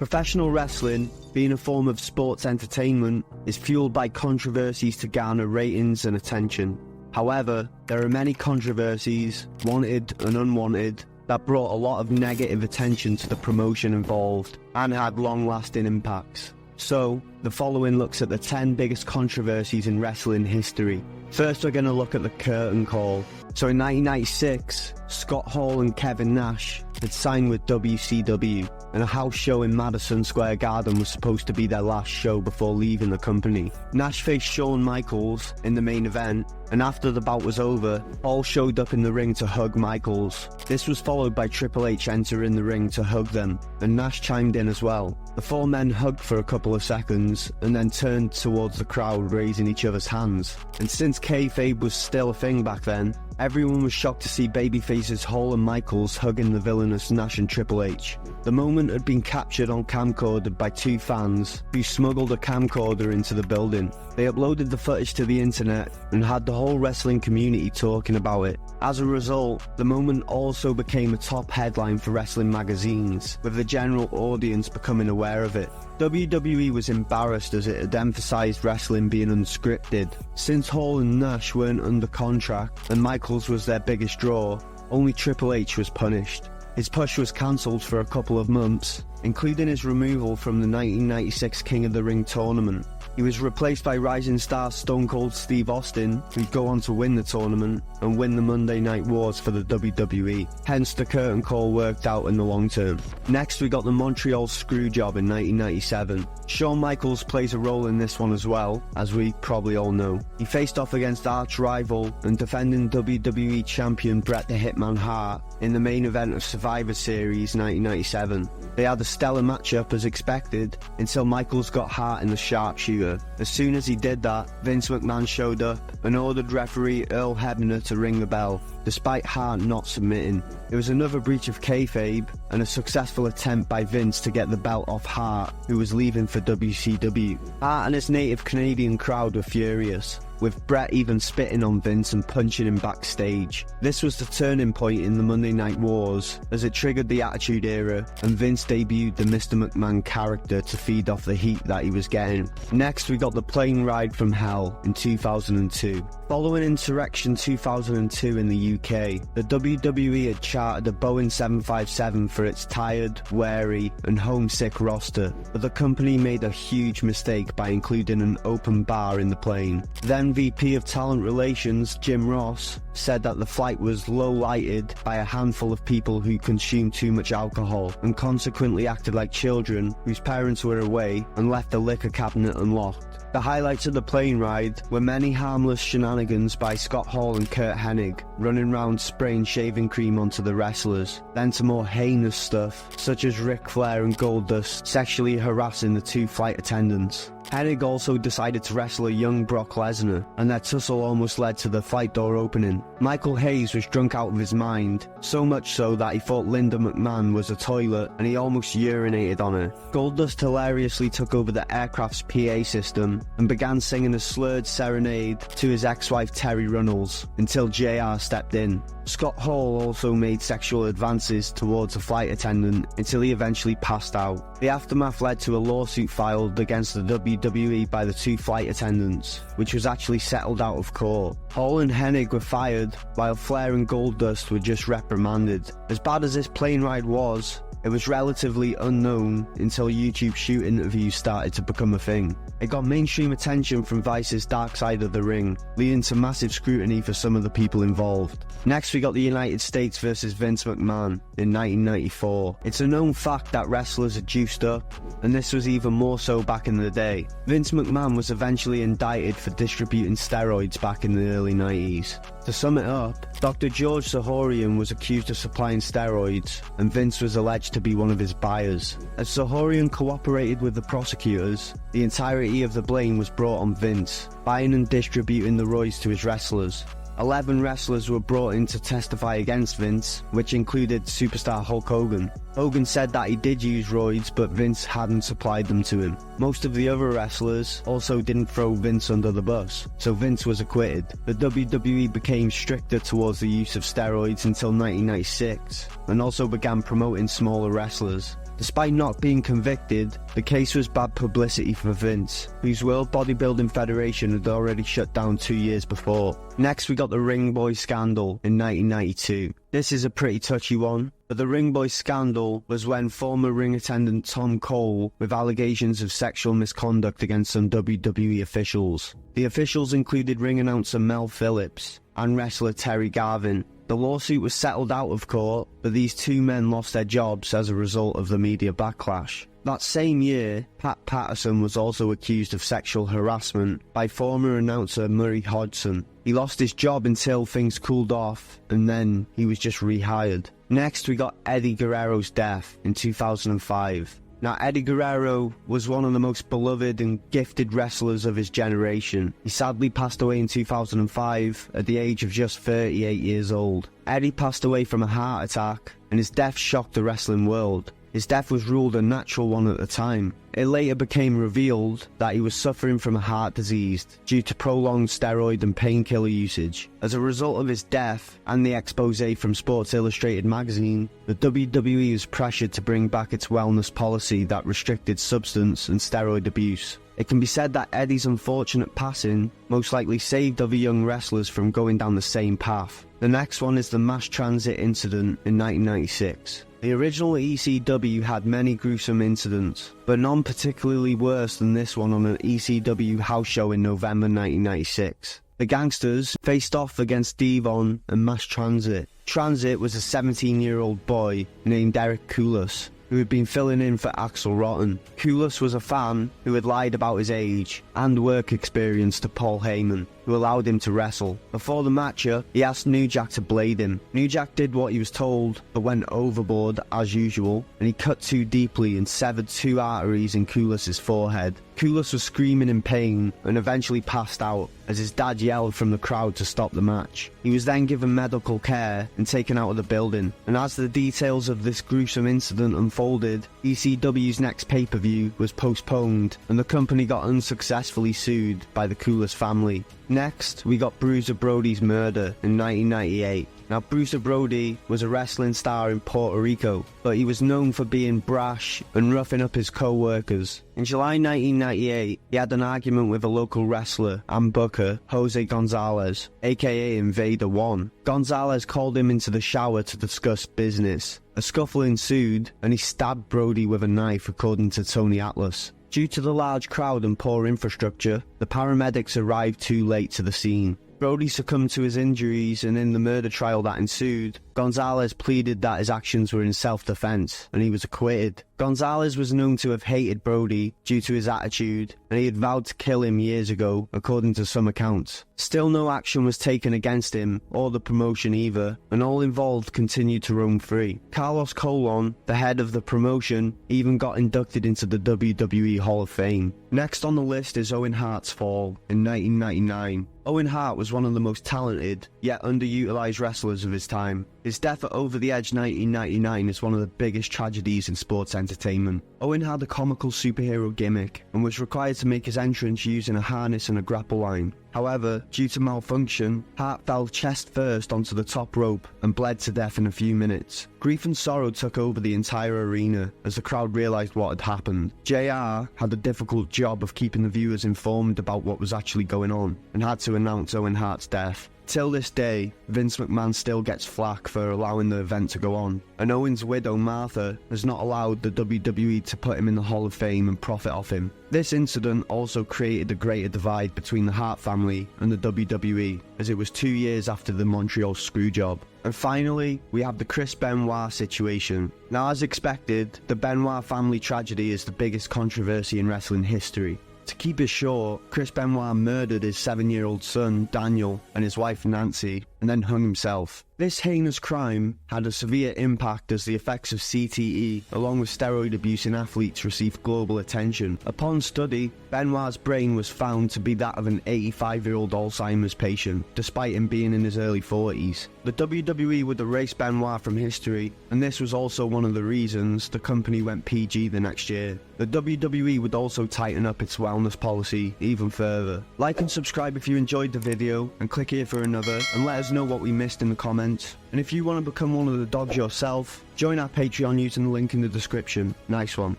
Professional wrestling, being a form of sports entertainment, is fueled by controversies to garner ratings and attention. However, there are many controversies, wanted and unwanted, that brought a lot of negative attention to the promotion involved and had long-lasting impacts. So, the following looks at the 10 biggest controversies in wrestling history. First, we're going to look at the curtain call. So in 1996, Scott Hall and Kevin Nash had signed with WCW, and a house show in Madison Square Garden was supposed to be their last show before leaving the company. Nash faced Shawn Michaels in the main event, and after the bout was over, Hall showed up in the ring to hug Michaels. This was followed by Triple H entering the ring to hug them, and Nash chimed in as well. The four men hugged for a couple of seconds, and then turned towards the crowd raising each other's hands. And since kayfabe was still a thing back then, everyone was shocked to see babyfaces Hall and Michaels hugging the villainous Nash and Triple H. The moment had been captured on camcorder by two fans who smuggled a camcorder into the building. They uploaded the footage to the internet and had the whole wrestling community talking about it. As a result, the moment also became a top headline for wrestling magazines, with the general audience becoming aware of it. WWE was embarrassed as it had emphasised wrestling being unscripted. Since Hall and Nash weren't under contract and Michaels was their biggest draw, only Triple H was punished. His push was cancelled for a couple of months, including his removal from the 1996 King of the Ring tournament. He was replaced by rising star Stone Cold Steve Austin, who'd go on to win the tournament and win the Monday Night Wars for the WWE. Hence the curtain call worked out in the long term. Next we got the Montreal Screwjob in 1997. Shawn Michaels plays a role in this one as well, as we probably all know. He faced off against arch rival and defending WWE champion Bret the Hitman Hart in the main event of Survivor Series 1997. They had a stellar matchup as expected until Michaels got Hart in the sharpshooter. As soon as he did that, Vince McMahon showed up and ordered referee Earl Hebner to ring the bell, despite Hart not submitting. It was another breach of kayfabe and a successful attempt by Vince to get the belt off Hart, who was leaving for WCW. Hart and his native Canadian crowd were furious, with Bret even spitting on Vince and punching him backstage. This was the turning point in the Monday Night Wars, as it triggered the Attitude Era, and Vince debuted the Mr. McMahon character to feed off the heat that he was getting. Next we got the plane ride from hell in 2002. Following Insurrection 2002 in the UK, the WWE had chartered a Boeing 757 for its tired, weary and homesick roster, but the company made a huge mistake by including an open bar in the plane. Then VP of Talent Relations Jim Ross said that the flight was low-lighted by a handful of people who consumed too much alcohol and consequently acted like children whose parents were away and left the liquor cabinet unlocked. The highlights of the plane ride were many harmless shenanigans by Scott Hall and Curt Hennig, running around spraying shaving cream onto the wrestlers, then to more heinous stuff, such as Ric Flair and Goldust sexually harassing the two flight attendants. Hennig also decided to wrestle a young Brock Lesnar, and their tussle almost led to the flight door opening. Michael Hayes was drunk out of his mind, so much so that he thought Linda McMahon was a toilet and he almost urinated on her. Goldust hilariously took over the aircraft's PA system and began singing a slurred serenade to his ex-wife Terry Runnels until JR stepped in. Scott Hall also made sexual advances towards a flight attendant until he eventually passed out. The aftermath led to a lawsuit filed against the WWE by the two flight attendants, which was actually settled out of court. Hall and Hennig were fired, while Flair and Goldust were just reprimanded. As bad as this plane ride was, it was relatively unknown until YouTube shoot interviews started to become a thing. It got mainstream attention from Vice's Dark Side of the Ring, leading to massive scrutiny for some of the people involved. Next we got the United States versus Vince McMahon in 1994. It's a known fact that wrestlers are juiced up, and this was even more so back in the day. Vince McMahon was eventually indicted for distributing steroids back in the early 90s. To sum it up, Dr. George Sahorian was accused of supplying steroids, and Vince was alleged to be one of his buyers. As Sahorian cooperated with the prosecutors, the entirety of the blame was brought on Vince, buying and distributing the roids to his wrestlers. 11 wrestlers were brought in to testify against Vince, which included superstar Hulk Hogan. Hogan said that he did use roids, but Vince hadn't supplied them to him. Most of the other wrestlers also didn't throw Vince under the bus, so Vince was acquitted. The WWE became stricter towards the use of steroids until 1996, and also began promoting smaller wrestlers. Despite not being convicted, the case was bad publicity for Vince, whose World Bodybuilding Federation had already shut down 2 years before. Next we got the Ring Boy scandal in 1992. This is a pretty touchy one, but the Ring Boy scandal was when former ring attendant Tom Cole with allegations of sexual misconduct against some WWE officials. The officials included ring announcer Mel Phillips and wrestler Terry Garvin. The lawsuit was settled out of court, but these two men lost their jobs as a result of the media backlash. That same year, Pat Patterson was also accused of sexual harassment by former announcer Murray Hodgson. He lost his job until things cooled off, and then he was just rehired. Next, we got Eddie Guerrero's death in 2005. Now, Eddie Guerrero was one of the most beloved and gifted wrestlers of his generation. He sadly passed away in 2005 at the age of just 38 years old. Eddie passed away from a heart attack, and his death shocked the wrestling world. His death was ruled a natural one at the time. It later became revealed that he was suffering from a heart disease due to prolonged steroid and painkiller usage. As a result of his death and the expose from Sports Illustrated magazine, the WWE was pressured to bring back its wellness policy that restricted substance and steroid abuse. It can be said that Eddie's unfortunate passing most likely saved other young wrestlers from going down the same path. The next one is the mass transit incident in 1996. The original ECW had many gruesome incidents, but none particularly worse than this one on an ECW house show in November 1996. The Gangsters faced off against Devon and Mass Transit. Transit was a 17-year-old boy named Eric Koulis, who had been filling in for Axl Rotten. Koulis was a fan who had lied about his age and work experience to Paul Heyman, who allowed him to wrestle. Before the matchup, he asked New Jack to blade him. New Jack did what he was told, but went overboard as usual, and he cut too deeply and severed 2 arteries in Koulis' forehead. Koulis was screaming in pain and eventually passed out as his dad yelled from the crowd to stop the match. He was then given medical care and taken out of the building, and as the details of this gruesome incident unfolded, ECW's next pay-per-view was postponed and the company got unsuccessfully sued by the Koulis family. Next, we got Bruiser Brody's murder in 1998. Now, Bruiser Brody was a wrestling star in Puerto Rico, but he was known for being brash and roughing up his co-workers. In July 1998, he had an argument with a local wrestler and booker, Jose Gonzalez, aka Invader One. Gonzalez called him into the shower to discuss business. A scuffle ensued, and he stabbed Brody with a knife, according to Tony Atlas. Due to the large crowd and poor infrastructure, the paramedics arrived too late to the scene. Brody succumbed to his injuries, and in the murder trial that ensued, Gonzalez pleaded that his actions were in self-defense, and he was acquitted. Gonzalez was known to have hated Brody due to his attitude, and he had vowed to kill him years ago, according to some accounts. Still, no action was taken against him, or the promotion either, and all involved continued to roam free. Carlos Colon, the head of the promotion, even got inducted into the WWE Hall of Fame. Next on the list is Owen Hart's fall in 1999. Owen Hart was one of the most talented, yet underutilized wrestlers of his time. His death at Over the Edge 1999 is one of the biggest tragedies in sports entertainment. Owen had a comical superhero gimmick and was required to make his entrance using a harness and a grapple line. However, due to malfunction, Hart fell chest first onto the top rope and bled to death in a few minutes. Grief and sorrow took over the entire arena as the crowd realized what had happened. JR had a difficult job of keeping the viewers informed about what was actually going on and had to announce Owen Hart's death. Till this day, Vince McMahon still gets flack for allowing the event to go on, and Owen's widow Martha has not allowed the WWE to put him in the Hall of Fame and profit off him. This incident also created a greater divide between the Hart family and the WWE, as it was 2 years after the Montreal Screwjob. And finally, we have the Chris Benoit situation. Now, as expected, the Benoit family tragedy is the biggest controversy in wrestling history. To keep it short, Chris Benoit murdered his 7-year-old son, Daniel, and his wife, Nancy, and then hung himself. This heinous crime had a severe impact as the effects of CTE, along with steroid abuse in athletes, received global attention. Upon study, Benoit's brain was found to be that of an 85-year-old Alzheimer's patient, despite him being in his early 40s. The WWE would erase Benoit from history, and this was also one of the reasons the company went PG the next year. The WWE would also tighten up its wellness policy even further. Like and subscribe if you enjoyed the video, and click here for another, and let us us know what we missed in the comments. And if you want to become one of the dogs yourself, join our Patreon using the link in the description. Nice one.